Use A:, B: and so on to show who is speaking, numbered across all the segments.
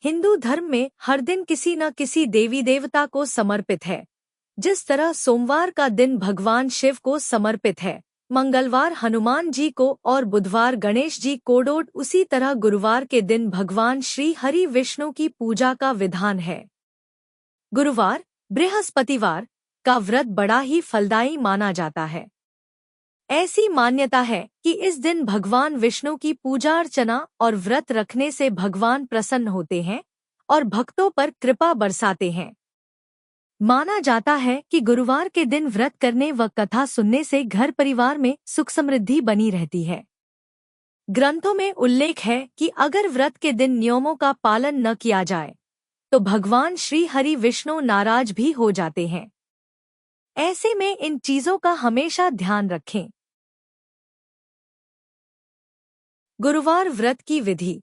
A: हिंदू धर्म में हर दिन किसी न किसी देवी देवता को समर्पित है। जिस तरह सोमवार का दिन भगवान शिव को समर्पित है, मंगलवार हनुमान जी को और बुधवार गणेश जी को, उसी तरह गुरुवार के दिन भगवान श्री हरि विष्णु की पूजा का विधान है। गुरुवार, बृहस्पतिवार का व्रत बड़ा ही फलदायी माना जाता है। ऐसी मान्यता है कि इस दिन भगवान विष्णु की पूजा अर्चना और व्रत रखने से भगवान प्रसन्न होते हैं और भक्तों पर कृपा बरसाते हैं। माना जाता है कि गुरुवार के दिन व्रत करने व कथा सुनने से घर परिवार में सुख समृद्धि बनी रहती है। ग्रंथों में उल्लेख है कि अगर व्रत के दिन नियमों का पालन न किया जाए तो भगवान श्री हरि विष्णु नाराज भी हो जाते हैं। ऐसे में इन चीजों का हमेशा ध्यान रखें। गुरुवार व्रत की विधि।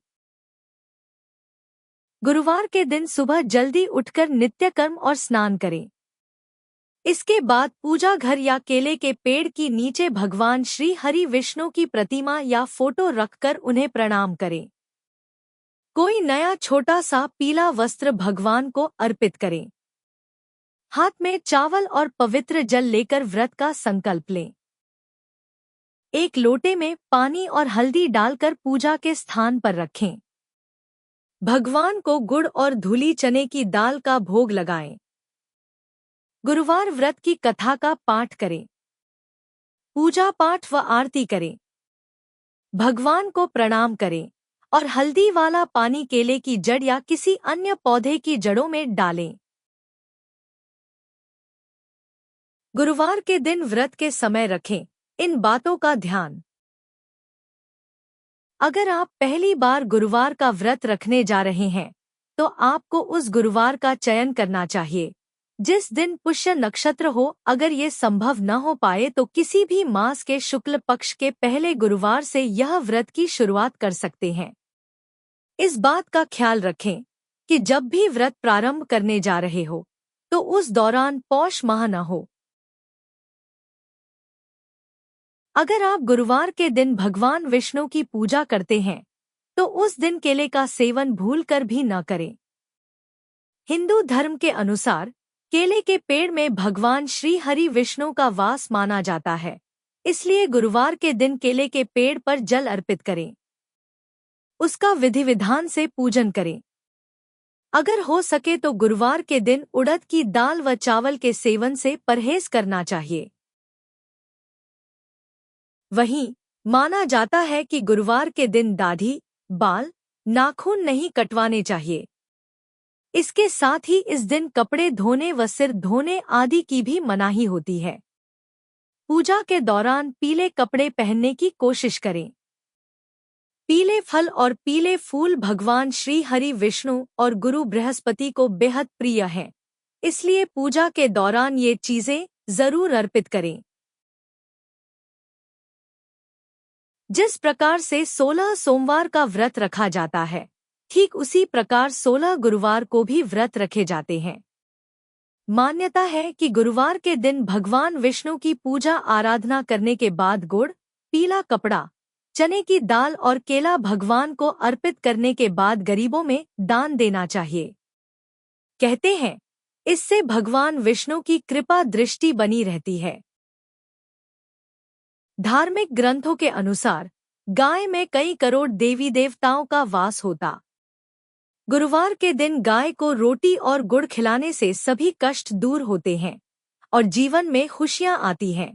A: गुरुवार के दिन सुबह जल्दी उठकर नित्य कर्म और स्नान करें। इसके बाद पूजा घर या केले के पेड़ की नीचे भगवान श्री हरि विष्णु की प्रतिमा या फोटो रखकर उन्हें प्रणाम करें। कोई नया छोटा सा पीला वस्त्र भगवान को अर्पित करें। हाथ में चावल और पवित्र जल लेकर व्रत का संकल्प लें। एक लोटे में पानी और हल्दी डालकर पूजा के स्थान पर रखें। भगवान को गुड़ और धुली चने की दाल का भोग लगाएं। गुरुवार व्रत की कथा का पाठ करें। पूजा पाठ व आरती करें। भगवान को प्रणाम करें और हल्दी वाला पानी केले की जड़ या किसी अन्य पौधे की जड़ों में डालें। गुरुवार के दिन व्रत के समय रखें इन बातों का ध्यान। अगर आप पहली बार गुरुवार का व्रत रखने जा रहे हैं तो आपको उस गुरुवार का चयन करना चाहिए जिस दिन पुष्य नक्षत्र हो। अगर ये संभव न हो पाए तो किसी भी मास के शुक्ल पक्ष के पहले गुरुवार से यह व्रत की शुरुआत कर सकते हैं। इस बात का ख्याल रखें कि जब भी व्रत प्रारंभ करने जा रहे हो तो उस दौरान पौष माह न हो। अगर आप गुरुवार के दिन भगवान विष्णु की पूजा करते हैं तो उस दिन केले का सेवन भूलकर भी न करें। हिंदू धर्म के अनुसार केले के पेड़ में भगवान श्री हरि विष्णु का वास माना जाता है, इसलिए गुरुवार के दिन केले के पेड़ पर जल अर्पित करें। उसका विधि विधान से पूजन करें। अगर हो सके तो गुरुवार के दिन उड़द की दाल व चावल के सेवन से परहेज करना चाहिए। वहीं माना जाता है कि गुरुवार के दिन दाढ़ी, बाल, नाखून नहीं कटवाने चाहिए। इसके साथ ही इस दिन कपड़े धोने व सिर धोने आदि की भी मनाही होती है। पूजा के दौरान पीले कपड़े पहनने की कोशिश करें। पीले फल और पीले फूल भगवान श्री हरि विष्णु और गुरु बृहस्पति को बेहद प्रिय हैं, इसलिए पूजा के दौरान ये चीजें जरूर अर्पित करें। जिस प्रकार से 16 सोमवार का व्रत रखा जाता है, ठीक उसी प्रकार 16 गुरुवार को भी व्रत रखे जाते हैं। मान्यता है कि गुरुवार के दिन भगवान विष्णु की पूजा आराधना करने के बाद गुड़, पीला कपड़ा, चने की दाल और केला भगवान को अर्पित करने के बाद गरीबों में दान देना चाहिए। कहते हैं, इससे भगवान विष्णु की कृपा दृष्टि बनी रहती है। धार्मिक ग्रंथों के अनुसार गाय में कई करोड़ देवी देवताओं का वास होता। गुरुवार के दिन गाय को रोटी और गुड़ खिलाने से सभी कष्ट दूर होते हैं और जीवन में खुशियां आती हैं।